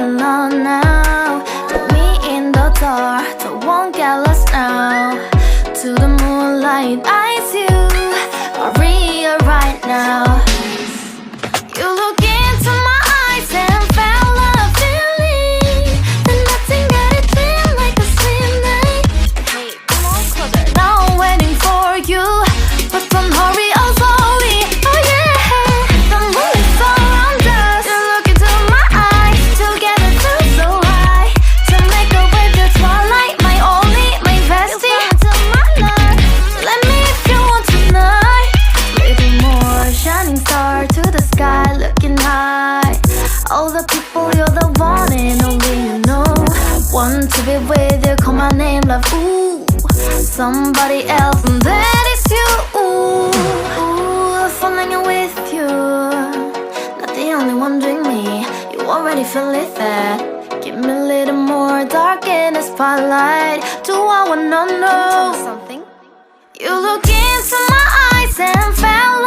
alone now. Put me in the dark, so won't get lost now. To the moonlight, eyes you, Aaree right now. You look into my eyes and felt a feeling that nothing got it feel like a slim night. Hey, come on closer. Now I'm waiting for you, but don't hurry, oh slowly. Oh yeah, the moon is around us. You look into my eyes, together feel so high. To make a way the twilight, my only, my bestie. You come into my life, let me if you want tonight. Little more shining star to the sky, looking high. All the people, you're the one and only you know. Want to be with you, call my name, love, ooh. Somebody else, and that is you, ooh. Falling in with you, not the only one doing me. You already feel it there. Give me a little more dark in the spotlight. Do I wanna know something? You look into my eyes and fell